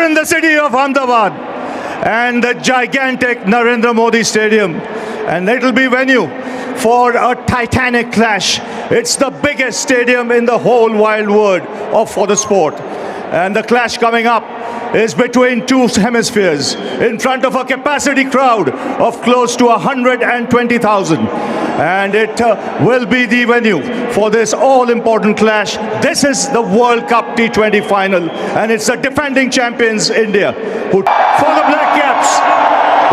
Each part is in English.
in the city of Ahmedabad and the gigantic Narendra Modi Stadium. And it'll be venue for a titanic clash. It's the biggest stadium in the whole wide world for the sport. And the clash coming up is between two hemispheres in front of a capacity crowd of close to 120,000. And it will be the venue for this all-important clash. This is the World Cup T20 final, and it's the defending champions India who, for the Black Caps,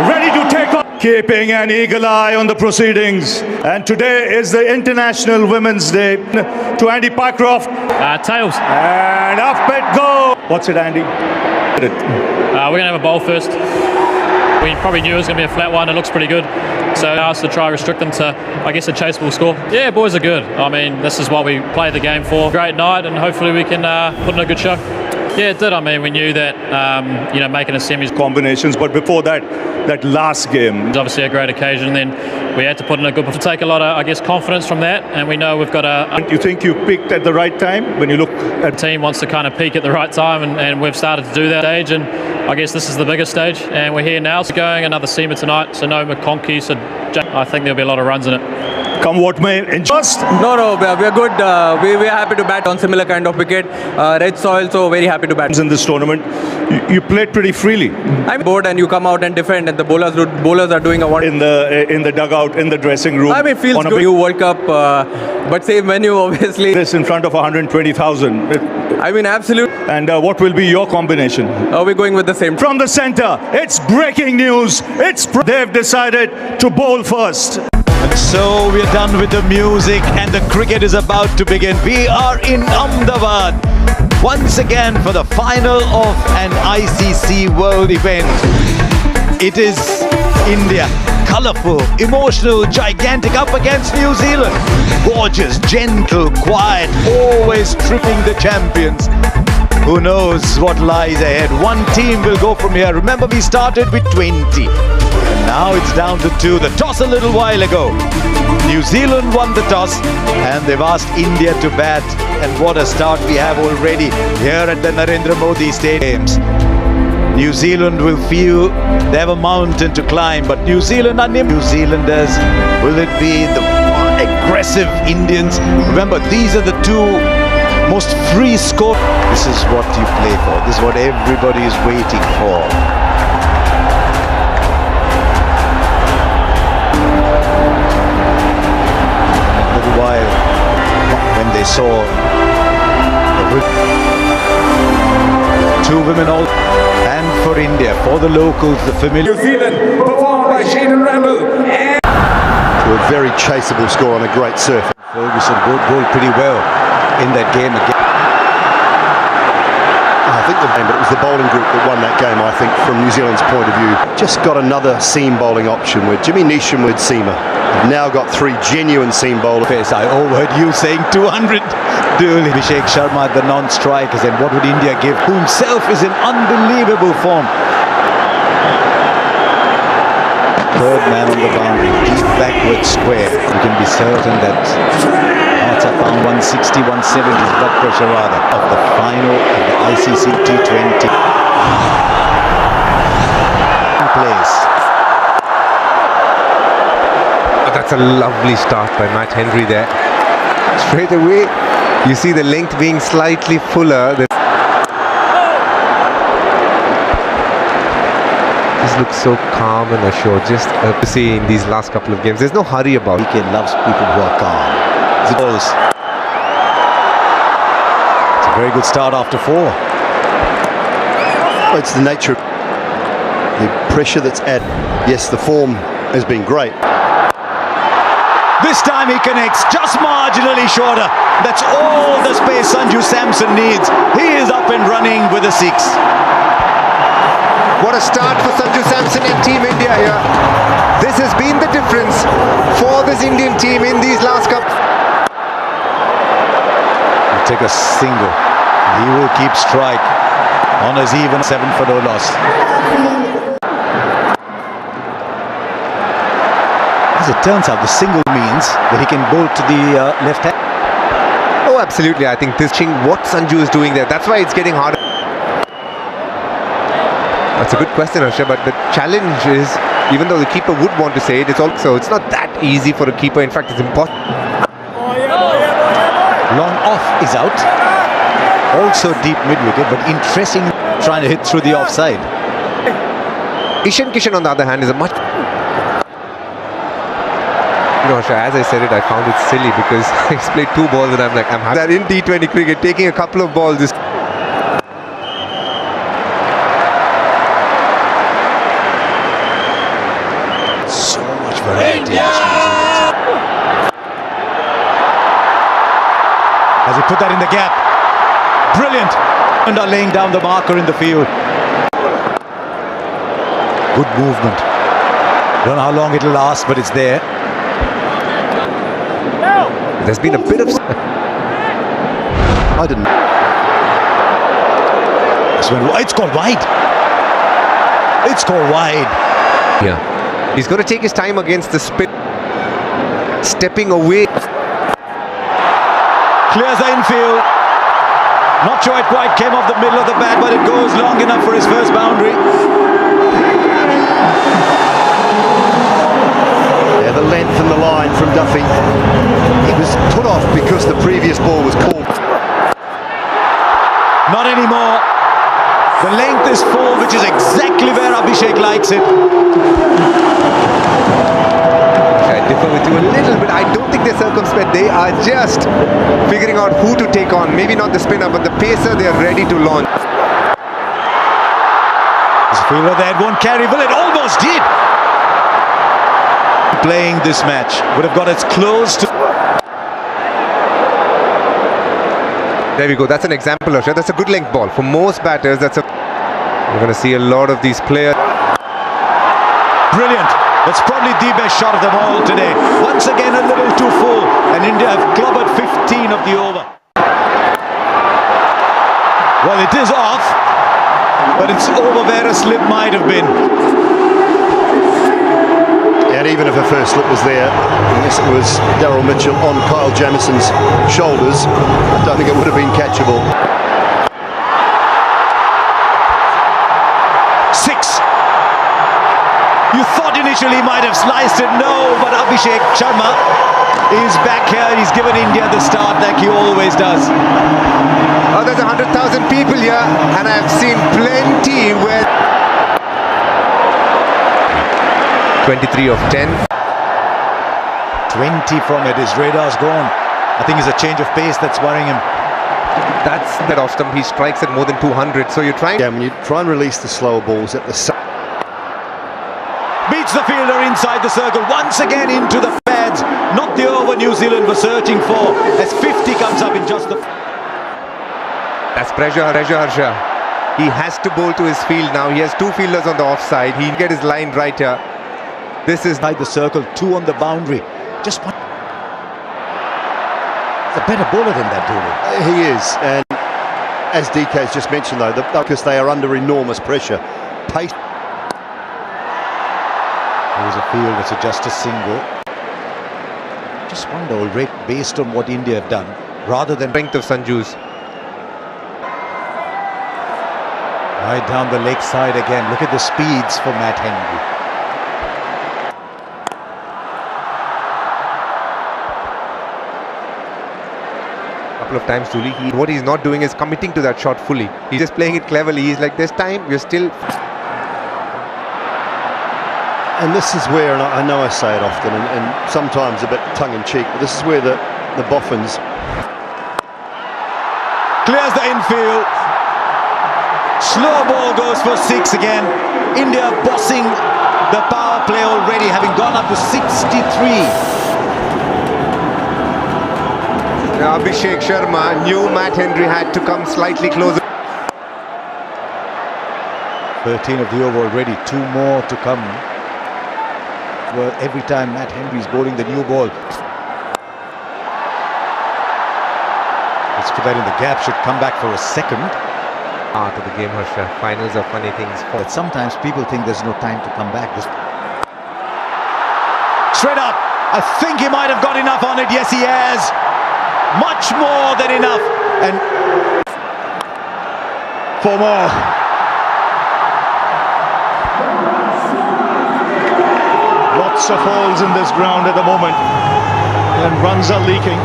ready to take on, keeping an eagle eye on the proceedings. And today is the International Women's Day. To Andy Pycroft. Tails. And up it goes. What's it, Andy? We're going to have a bowl first. We probably knew it was going to be a flat one. It looks pretty good. So I asked to try restrict them to, I guess, a chaseable score. Yeah, boys are good. I mean, this is what we play the game for. Great night, and hopefully we can put in a good show. Yeah, it did. I mean, we knew that, making a semis combinations, but before that, that last game. It's obviously a great occasion. Then we had to put in a good, to take a lot of, I guess, confidence from that. And we know we've got a. You think you peaked at the right time when you look at. The team wants to kind of peak at the right time, and we've started to do that stage. And I guess this is the biggest stage, and we're here now. So going another seamer tonight. So no McConkey. So I think there'll be a lot of runs in it. Come what may. No, we are good. We are happy to bat on similar kind of wicket. Red soil, so very happy to bat. In this tournament, you played pretty freely. I'm bored, and you come out and defend, and the bowlers are doing a wonder. In the dugout, in the dressing room. I mean, it feels good. New World Cup, but same venue, obviously. This in front of 120,000. I mean, absolutely. And what will be your combination? We're going with the same. From the centre, it's breaking news. They've decided to bowl first. And so we're done with the music and the cricket is about to begin. We are in Ahmedabad once again for the final of an ICC World event. It is India, colourful, emotional, gigantic, up against New Zealand. Gorgeous, gentle, quiet, always tripping the champions. Who knows what lies ahead? One team will go from here. Remember, we started with 20. And now it's down to 2. The toss a little while ago. New Zealand won the toss and they've asked India to bat. And what a start we have already here at the Narendra Modi Stadium. New Zealand will feel they have a mountain to climb, but New Zealand are New Zealanders. Will it be the aggressive Indians? Remember, these are the two most free score. This is what you play for. This is what everybody is waiting for. A little while when they saw the two women all, and for India, for the locals, the familiar. New Zealand performed by Shane and Randall. To a very chaseable score on a great surf. Ferguson bowled pretty well in that game again. I think but it was the bowling group that won that game, I think, from New Zealand's point of view. Just got another seam bowling option with Jimmy Neesham with seamer. Now got 3 genuine seam bowlers. I overheard you saying 200. Abhishek Sharma, the non-strikers, and what would India give? Who himself is in unbelievable form. Third man on the boundary, deep backward square. You can be certain that hearts are found 160, 170 blood pressure rather of the final of the ICC T20. Place. That's a lovely start by Matt Henry there. Straight away, you see the length being slightly fuller. This looks so calm and assured. Just to see in these last couple of games, there's no hurry about it. He loves people who are calm. It's a very good start after 4. Well, it's the nature of the pressure that's added. Yes, the form has been great. This time he connects just marginally shorter. That's all the space Sanju Samson needs. He is up and running with a 6. What a start for Sanju Samson and Team India here. This has been the difference for this Indian team in these last couple. He'll take a single. He will keep strike on his even 7 for no loss. As it turns out, the single means that he can bowl to the left hand. Oh, absolutely. I think this what Sanju is doing there. That's why it's getting harder. That's a good question, Harsha, but the challenge is, even though the keeper would want to say it, it's not that easy for a keeper. In fact, it's impossible. Long off is out. Also deep mid-wicket, but interesting trying to hit through the offside. Ishan Kishan, on the other hand, is a much... You know, Harsha, as I said it, I found it silly because he's played 2 balls and I'm like, I'm happy that in T20 cricket, taking a couple of balls is... So much variety. As he put that in the gap. Brilliant. And are laying down the marker in the field. Good movement. Don't know how long it'll last, but it's there. There's been a bit of... I didn't. It's gone wide. It's gone wide. Yeah. He's going to take his time against the spin. Stepping away. Clears the infield. Not sure it quite came off the middle of the bat, but it goes long enough for his first boundary. Yeah, the length and the line from Duffy. He was put off because the previous ball was called. Not anymore. The length is full, which is exactly where Abhishek likes it. I differ with you a little bit. I don't think they're circumspect. They are just figuring out who to take on. Maybe not the spinner, but the pacer, they are ready to launch. This fielder there won't carry. Well, it almost did. Playing this match would have got as close to... There we go. That's an example, Harsha. That's a good length ball. For most batters, that's a... We're going to see a lot of these players. Brilliant. That's probably the best shot of them all today. Once again, a little too full. And India have clobbered 15 of the over. Well, it is off. But it's over where a slip might have been. And even if a first slip was there, unless it was Daryl Mitchell on Kyle Jamison's shoulders, I don't think it would have been catchable. 6. You thought initially he might have sliced it. No, but Abhishek Sharma is back here. He's given India the start like he always does. Oh, there's 100,000 people here, and I've seen plenty where... 23 of 10. 20 from it. His radar's gone. I think it's a change of pace that's worrying him. That's that off stump. He strikes at more than 200. So you're trying... Yeah, when you try and release the slower balls at the... Beats the fielder inside the circle. Once again into the pads. Not the over New Zealand were searching for. As 50 comes up in just the... That's pressure, Harsha. He has to bowl to his field now. He has 2 fielders on the offside. He'll get his line right here. This is... Inside the circle. 2 on the boundary. Just one. He's a better bowler than that, Dhoni. He is, and as DK has just mentioned though, because they are under enormous pressure. Pace. There was a field that's just a single. Just wonder already, based on what India have done, rather than... Strength of Sanju's. Right down the leg side again. Look at the speeds for Matt Henry. Couple of times, Dhoni. What he's not doing is committing to that shot fully. He's just playing it cleverly. He's like, this time, we're still... And this is where, and I know I say it often, and sometimes a bit tongue-in-cheek, but this is where the Boffins... Clears the infield. Slow ball goes for 6 again. India bossing the power play already, having gone up to 63. Now, Abhishek Sharma knew Matt Henry had to come slightly closer. 13 of the over already, 2 more to come. Well, every time Matt Henry is bowling the new ball. Let's put that in the gap, should come back for a second. Art of the game, Harsha. Finals are funny things. But sometimes people think there's no time to come back. Straight up. I think he might have got enough on it. Yes, he has. Much more than enough. And 4 more. lots of holes in this ground at the moment, and runs are leaking.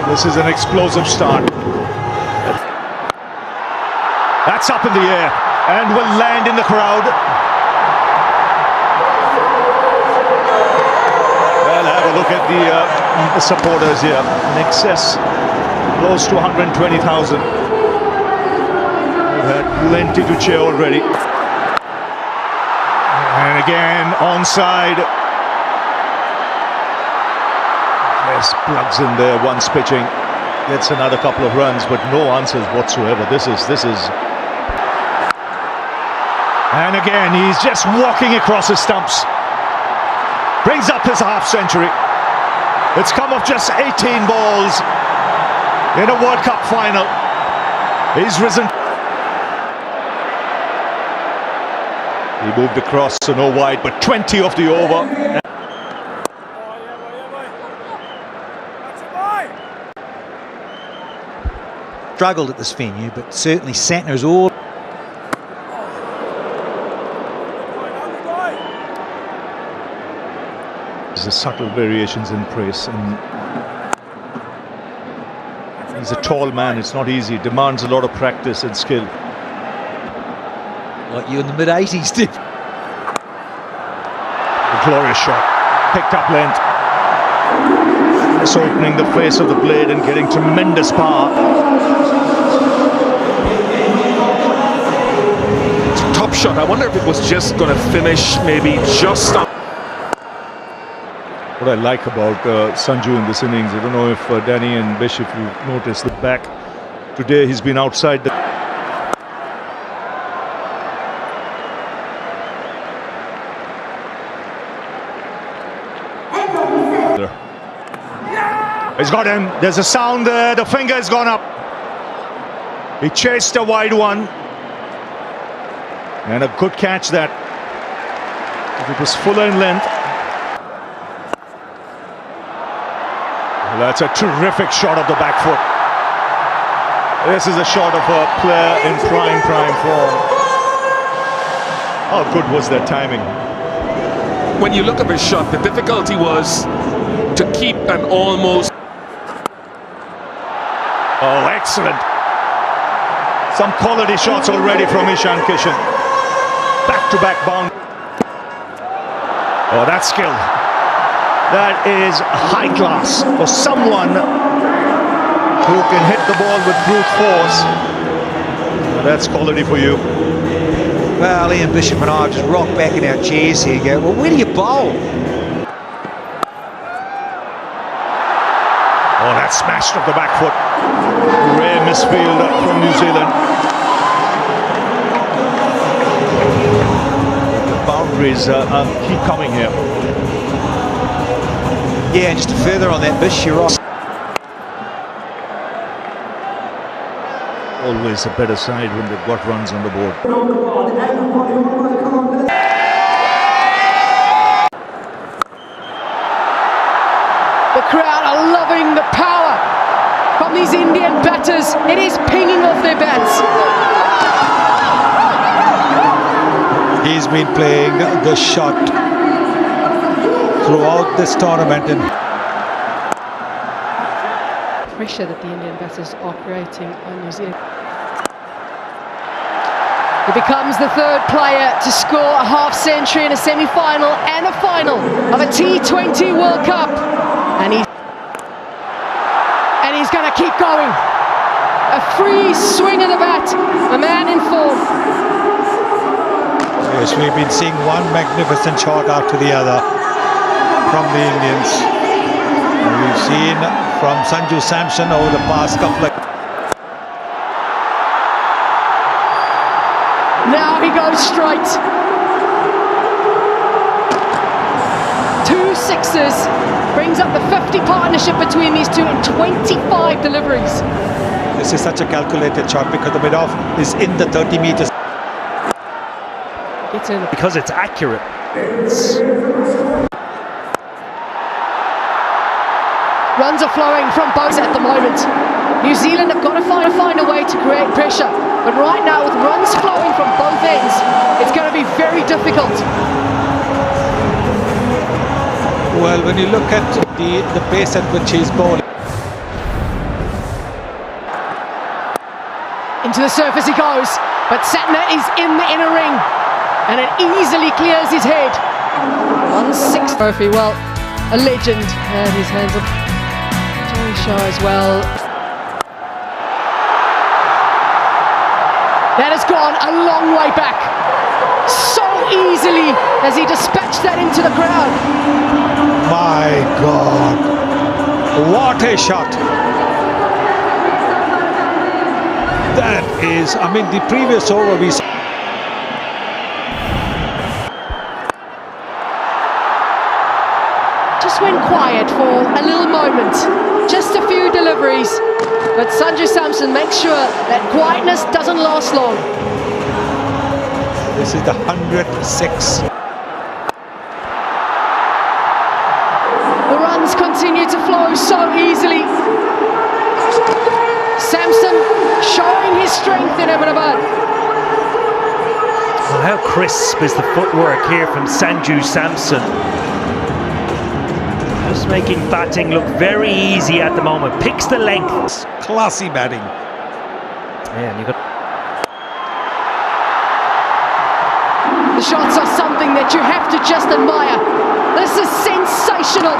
This is an explosive start. That's up in the air and will land in the crowd. Well, have a look at the supporters here. In excess, close to 120,000. We've had plenty to cheer already. And again, onside. Yes, plugs in there once pitching. Gets another couple of runs, but no answers whatsoever. This is. And again, he's just walking across his stumps. Brings up his half century. It's come off just 18 balls in a World Cup final. He's risen. He moved across, so no wide, but 20 off the over. Struggled at this venue, but certainly Santner's all. There's subtle variations in pace, and he's a tall man. It's not easy. It demands a lot of practice and skill. Like you in the mid-80s did. A glorious shot. Picked up length. It's opening the face of the blade and getting tremendous power. It's a top shot. I wonder if it was just going to finish maybe just on. What I like about Sanju in this innings, I don't know if Danny and Bish, if you noticed the back. Today he's been outside the... He's got him. There's a sound there. The finger has gone up. He chased a wide one. And a good catch that. If it was fuller in length. Well, that's a terrific shot of the back foot. This is a shot of a player in prime form. How good was that timing? When you look at his shot, the difficulty was to keep an almost... Oh, excellent. Some quality shots already from Ishan Kishan. Back-to-back bound. Oh, that's skill. That is high class for someone who can hit the ball with brute force. That's quality for you. Well, Ian Bishop and I just rock back in our chairs here and go, well, where do you bowl? Oh, that smashed off the back foot. Rare misfield from New Zealand. The boundaries keep coming here. Yeah, and just to further on that, Bish, you're right. Always a better side when they've got runs on the board. The crowd are loving the power from these Indian batters. It is pinging off their bats. He's been playing the shot throughout this tournament. Pressure that the Indian batters are creating on New Zealand. He becomes the third player to score a half century in a semi-final and a final of a T20 World Cup. And he's going to keep going. A free swing of the bat, a man in form. Yes, we've been seeing one magnificent shot after the other from the Indians. And we've seen from Sanju Samson over the past couple of... Now he goes straight. 2 sixes. Brings up the 50 partnership between these two in 25 deliveries. This is such a calculated shot because the mid-off is in the 30 meters. Gets in. Because it's accurate. Runs are flowing from both at the moment. New Zealand have got to find a way to create pressure. But right now, with runs flowing from both ends, it's going to be very difficult. field. Well, when you look at the pace at which he's bowling. Into the surface he goes, but Satner is in the inner ring, and it easily clears his head. 1/6 trophy, well, a legend had his hands up. Joey Shaw as well. That has gone a long way back. So easily has he dispatched that into the crowd. My God, what a shot. That is, I mean, the previous over we saw. Just went quiet for a little moment, just a few deliveries, but Sanju Samson makes sure that quietness doesn't last long. This is the 106. The runs continue to flow so easily. Samson showing his strength in Ahmedabad. Well, how crisp is the footwork here from Sanju Samson. Just making batting look very easy at the moment. Picks the length. Classy batting. Yeah, and you got. The shots are something that you have to just admire. This is sensational.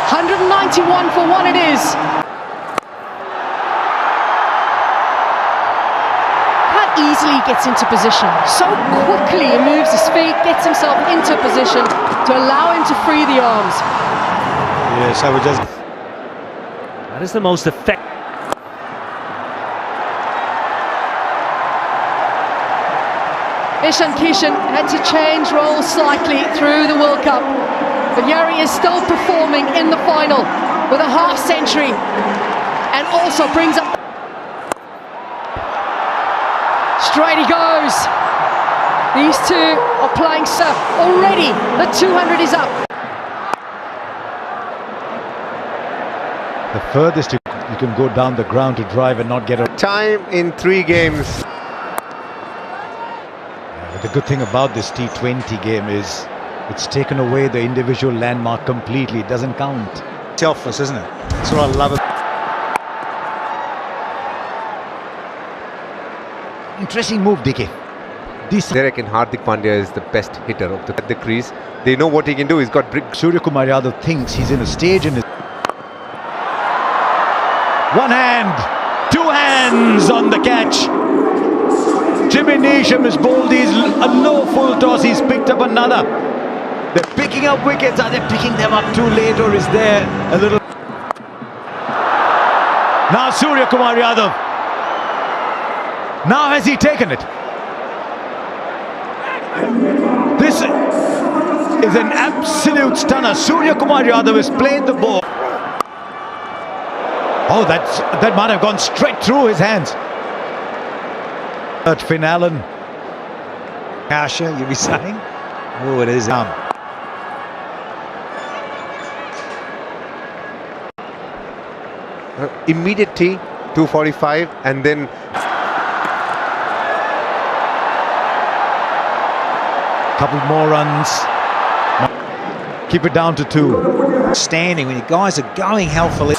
191 for what it is. How easily he gets into position. So quickly he moves his feet, gets himself into position to allow him to free the arms. Yes, I would just. That is the most effective. Ishan Kishan had to change roles slightly through the World Cup, but here he is still performing in the final with a half century, and also brings up. Straight he goes. These two are playing surf already. The 200 is up. The furthest you can go down the ground to drive and not get a Time in 3 games. The good thing about this T20 game is it's taken away the individual landmark completely. It doesn't count. Selfless, isn't it? That's what I love it. Interesting move, Dike. They reckon Hardik Pandya is the best hitter of the crease. They know what he can do. He's got brick. Surya Kumar Yadav thinks he's in a stage in his. One hand, 2 hands on the catch. Jimmy Neesham has bowled these a low full toss. He's picked up another. They're picking up wickets. Are they picking them up too late, or is there a little? Now Surya Kumar Yadav. Now has he taken it? This is an absolute stunner. Surya Kumar Yadav has played the ball. Oh, that might have gone straight through his hands. Finn Allen. Asha, you'll be saying? Oh, it is. Immediate tee, 245, and then Couple more runs. Keep it down to 2. Standing when you guys are going healthily.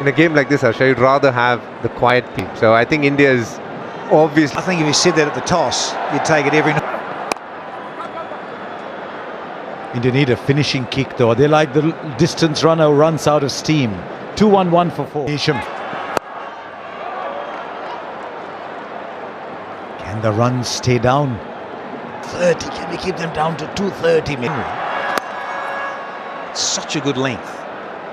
in a game like this, Harsha, you'd rather have the quiet team. So I think India is obviously. I think if you said that at the toss, you'd take it every night. India need a finishing kick though. They like the distance runner who runs out of steam. 2-1-1 for 4. Neesham. Can the runs stay down? 30. Can we keep them down to 230? It's such a good length.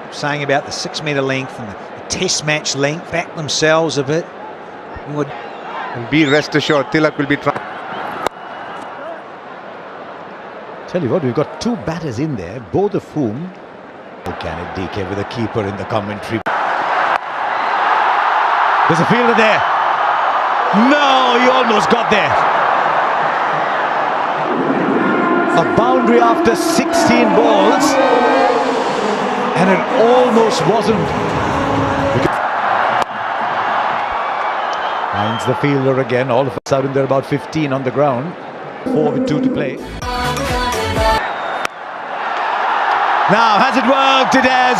I'm saying about the 6 metre length and the test match length. Back themselves a bit. And be rest assured, Tilak will be trying. Tell you what, we've got 2 batters in there, both of whom. Can it DK with a keeper in the commentary? There's a fielder there. No, he almost got there. A boundary after 16 balls, and it almost wasn't. Finds the fielder again. All of a sudden, there are about 15 on the ground. 4 with 2 to play. Now, has it worked? It has.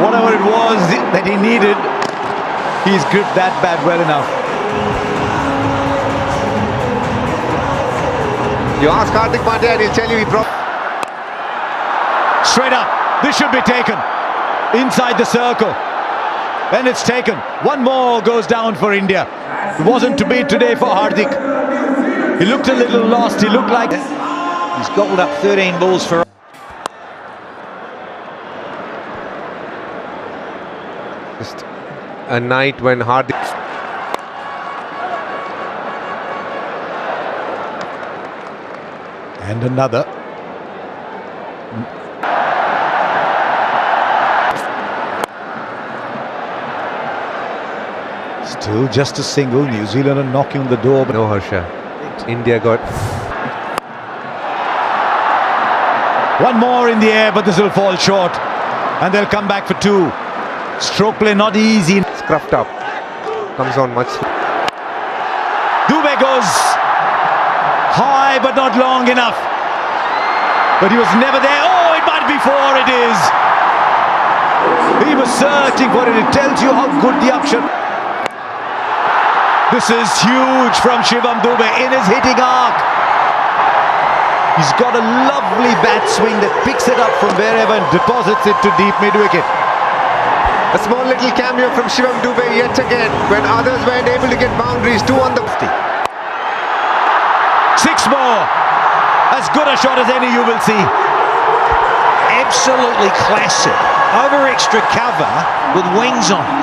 Whatever it was that he needed, he's gripped that bat well enough. You ask Hardik Pandya and he'll tell you he broke. Straight up. This should be taken. Inside the circle. And it's taken. One more goes down for India. It wasn't to be today for Hardik. He looked a little lost. He looked like... He's gobbled up 13 balls for... Just a night when Hardik... And another. Still just a single. New Zealand are knocking on the door. No, Harsha. India got... One more in the air, but this will fall short. And they'll come back for 2. Stroke play not easy. Scruffed up. Comes on much. Dubé goes high, but not long enough. But he was never there. Oh, it might be 4. It is. He was searching for it. It tells you how good the action. This is huge from Shivam Dubé in his hitting arc. He's got a lovely bat swing that picks it up from wherever and deposits it to deep mid-wicket. A small little cameo from Shivam Dubé yet again when others weren't able to get boundaries. 2 on the... 6 more. As good a shot as any you will see. Absolutely classic. Over extra cover with wings on it.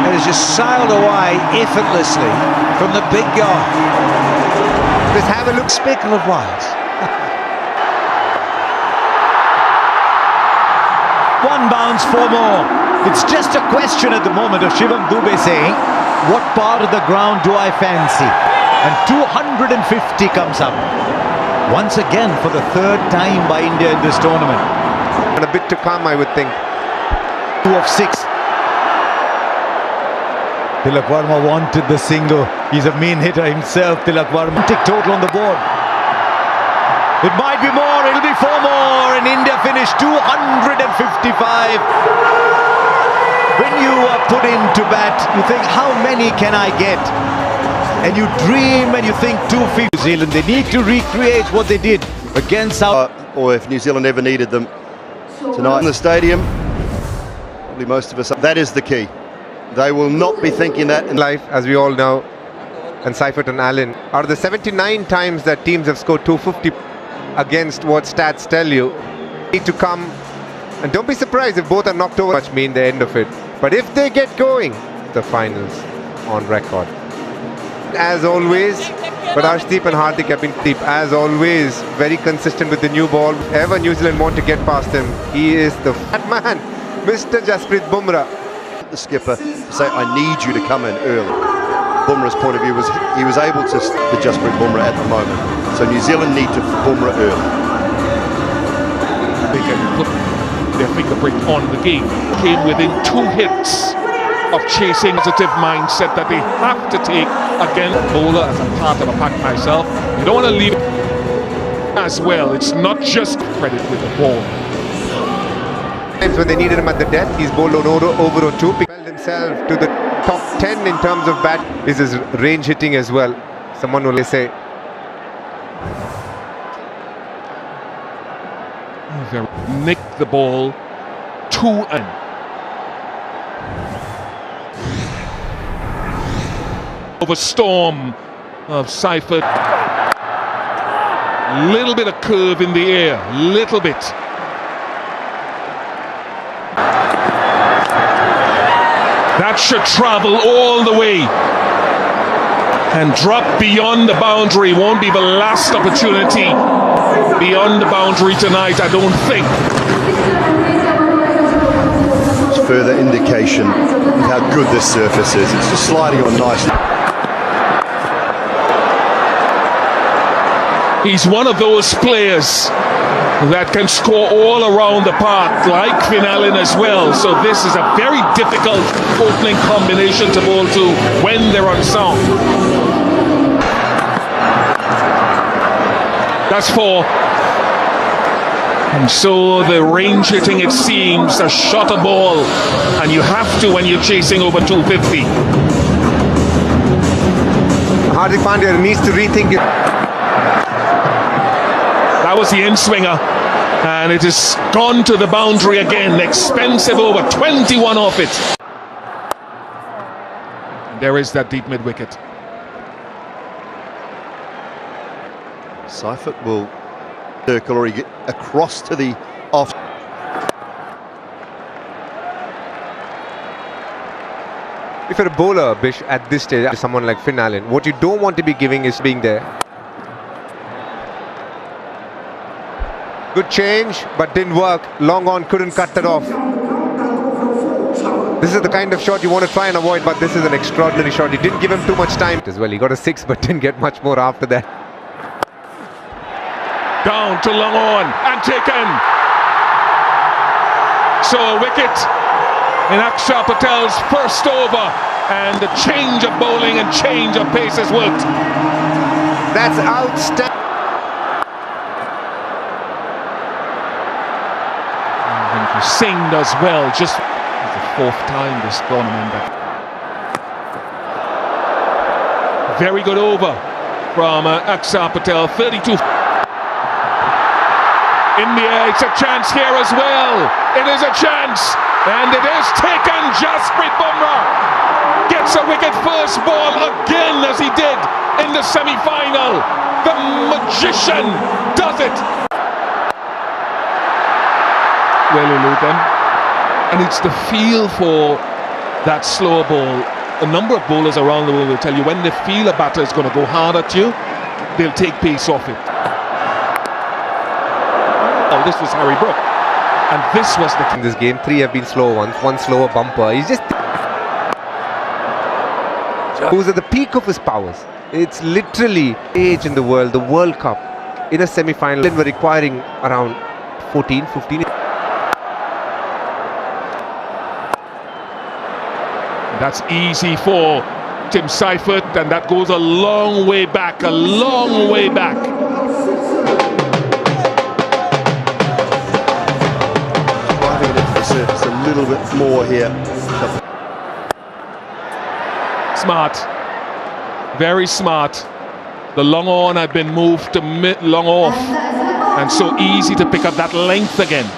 It has just sailed away effortlessly from the big guy. Just have a look. Speckle of Wales. One bounce, 4 more. It's just a question at the moment of Shivam Dubé saying, what part of the ground do I fancy? And 250 comes up. Once again for the 3rd time by India in this tournament. And a bit to come, I would think. 2 of 6. Tilak Varma wanted the single. He's a mean hitter himself, Tilak Varma. Tick total on the board. It might be more, it'll be 4 more, and India finished 255. When you are put into bat, you think, how many can I get? And you dream and you think 250. New Zealand, they need to recreate what they did against South. Or if New Zealand ever needed them tonight in the stadium, probably most of us. That is the key. They will not be thinking that in Life, as we all know, and Seifert and Allen, out of the 79 times that teams have scored 250 against what stats tell you, need to come, and don't be surprised if both are knocked over. Much mean the end of it, but if they get going, the finals on record. As always, but Arshdeep and Hardik have been deep, as always, very consistent with the new ball. Ever New Zealand want to get past him, he is the fat man, Mr. Jasprit Bumrah. the skipper to say, I need you to come in early. Bumrah's point of view was he was able to Jasprit Bumrah at the moment. So New Zealand need to Bumrah early. They can put their fingerprint on the game. Came within 2 hits of chasing positive mindset that they have to take again. Bowler as a part of a pack myself. You don't want to leave as well. It's not just credit with the ball. Times when they needed him at the death, he's bowled on over or 2. Propelled himself to the top 10 in terms of bat. Is his range hitting as well. Someone will say. They nicked the ball 2 and. Over storm of Seifert. Little bit of curve in the air, little bit. That should travel all the way and drop beyond the boundary. Won't be the last opportunity beyond the boundary tonight, I don't think. It's further indication of how good this surface is. It's just sliding on nicely. He's one of those players that can score all around the park, like Finn Allen as well. So this is a very difficult opening combination to bowl to when they're on song. That's 4. And so the range hitting, it seems, a shot a ball, and you have to when you're chasing over 250. Hardik Pandya needs to rethink it. That was the in-swinger, and it has gone to the boundary again. Expensive over, 21 off it. And there is that deep mid-wicket. Seifert will circle or he get across to the off. If you're a bowler, Bish, at this stage, someone like Finn Allen, what you don't want to be giving is being there. Good change, but didn't work. Long on, couldn't cut that off. This is the kind of shot you want to try and avoid, but this is an extraordinary shot. He didn't give him too much time as well. He got a 6, but didn't get much more after that. Down to long on and taken. So a wicket in Akshar Patel's first over, and the change of bowling and change of pace has worked. That's outstanding. Singh does well, just the 4th time this tournament. Very good over from Akshar Patel, 32. In the air, it's a chance here as well. It is a chance, and it is taken. Jasprit Bumrah gets a wicket first ball again, as he did in the semi-final. The magician does it. Well elude them, and it's the feel for that slower ball. A number of bowlers around the world will tell you when they feel a batter is going to go hard at you, they'll take pace off it. Oh, this was Harry Brook, and this was the... In this game, 3 have been slow ones, 1 slower bumper. He's just... Who's at the peak of his powers. It's literally age in the world, the World Cup. In a semi-final, we're requiring around 14, 15... That's easy for Tim Seifert, and that goes a long way back, a long way back. Driving it for surface a little bit more here. Smart, very smart. The long on had been moved to mid long off, and so easy to pick up that length again.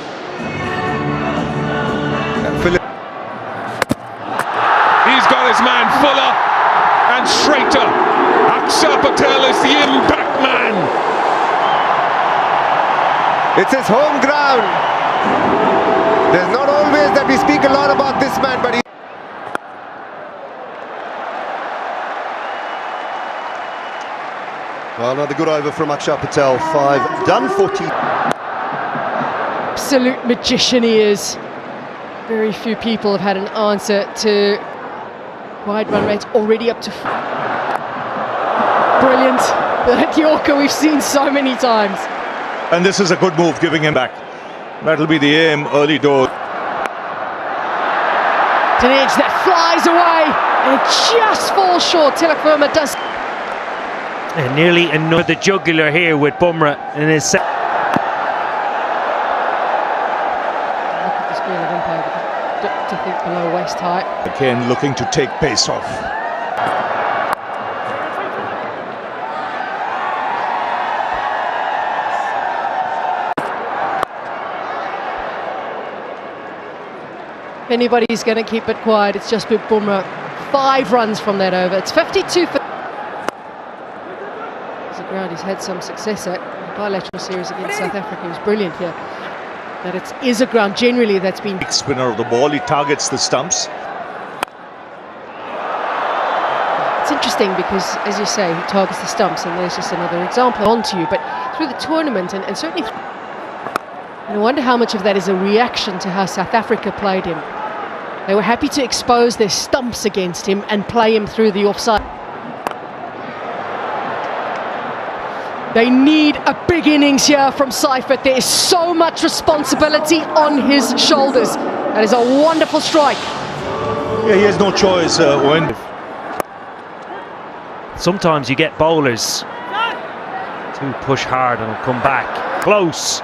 He's got his man fuller and straighter. Akshar Patel is the impact man. It's his home ground. There's not always that we speak a lot about this man, but he... Well, another good over from Akshar Patel. 5 done, 40. Absolute magician he is. Very few people have had an answer to wide run rates already up to... Brilliant. That Yorker we've seen so many times. And this is a good move, giving him back. That'll be the aim, early door. It's an edge that flies away, and it just falls short. Tilak Verma does... And nearly another jugular here with Bumrah in his set. Look at the screen of umpire, to think below waist height. Again, looking to take pace off. If anybody's going to keep it quiet, it's just with Bumrah. 5 runs from that over. It's 52 for... As a ground he's had some success at. The bilateral series against South Africa was brilliant here. That it is a ground generally that's been... Big spinner of the ball, he targets the stumps. It's interesting because, as you say, he targets the stumps, and there's just another example onto you. But through the tournament, and certainly... And I wonder how much of that is a reaction to how South Africa played him. They were happy to expose their stumps against him and play him through the offside. They need a big innings here from Seifert. There is so much responsibility on his shoulders. That is a wonderful strike. Yeah, he has no choice, Owen. Sometimes you get bowlers to push hard and come back. Close.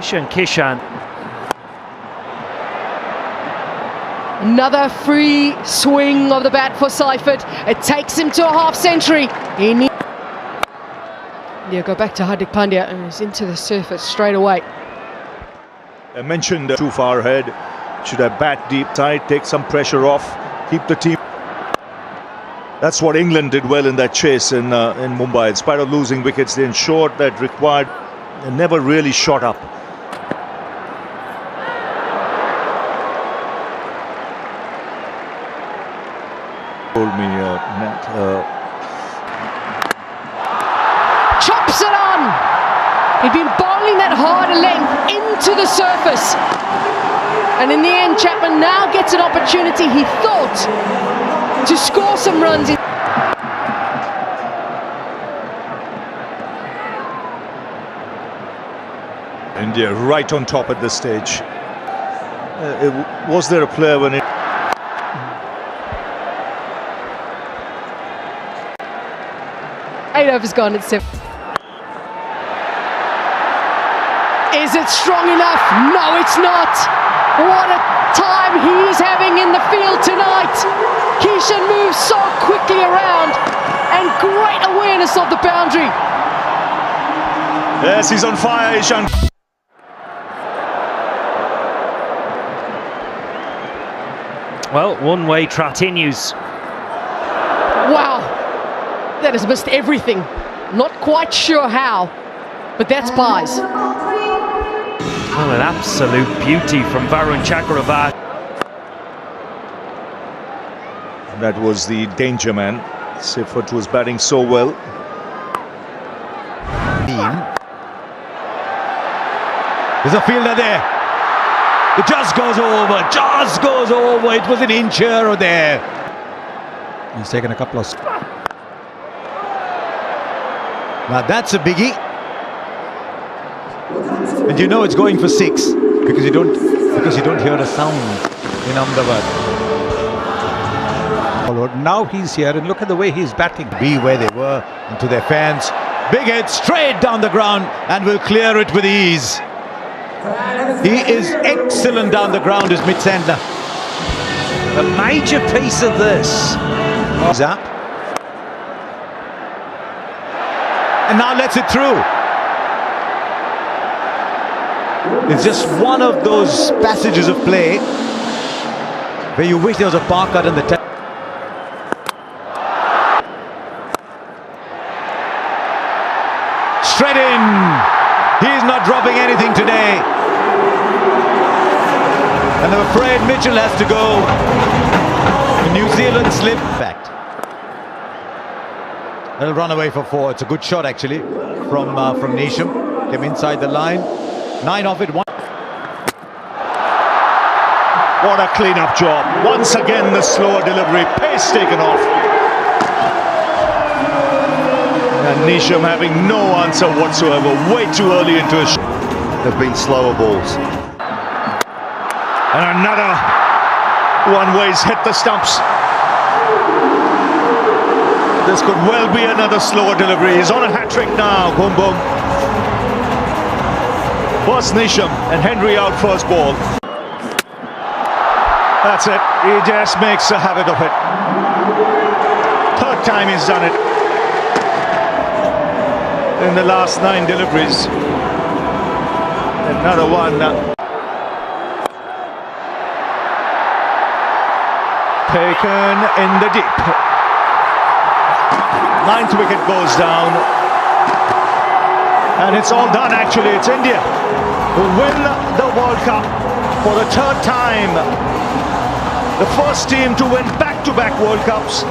Kishan. Another free swing of the bat for Seifert. It takes him to a half century. Go back to Hardik Pandya, and he's into the surface straight away. I mentioned too far ahead. Should have bat deep side, take some pressure off, keep the team. That's what England did well in that chase in Mumbai. In spite of losing wickets, they ensured that required. They never really shot up. Told me, Matt. Chops it on! He'd been bowling that harder length into the surface. And in the end, Chapman now gets an opportunity, he thought, to score some runs. India right on top at this stage. Was there a player when it... 8 overs gone at 7. Is it strong enough? No, it's not. What a time he's having in the field tonight. Kishan moves so quickly around and great awareness of the boundary. Yes, he's on fire, Ishan. Well, one-way trap continues. Wow, that has missed everything. Not quite sure how, but that's pies. Well, an absolute beauty from Varun Chakravarti. That was the danger man. Seifert was batting so well. There's a fielder there. It just goes over. It was an inch here or there. He's taken a couple of... Now that's a biggie. And you know it's going for 6 because you don't hear a sound in Ahmedabad. Now he's here and look at the way he's batting. Be where they were and to their fans. Big hit straight down the ground and will clear it with ease. He is excellent down the ground, is Mitsendler. A major piece of this. Zap. And now lets it through. It's just one of those passages of play where you wish there was a power cut in the straight in. He's not dropping anything today. And I'm afraid Mitchell has to go. The New Zealand slip. Fact. They'll run away for 4. It's a good shot actually from Neesham. Came inside the line. 9 off it. 1. What a clean-up job. Once again, the slower delivery. Pace taken off. And Neesham having no answer whatsoever. Way too early into his shot. There have been slower balls. And another one where he's hit the stumps. This could well be another slower delivery. He's on a hat-trick now. Boom, boom. First Neesham and Henry out first ball. That's it. He just makes a habit of it. Third time he's done it in the last 9 deliveries. Another one. Taken in the deep. 9th wicket goes down. And it's all done actually. It's India who win the World Cup for the 3rd time. The first team to win back-to-back World Cups.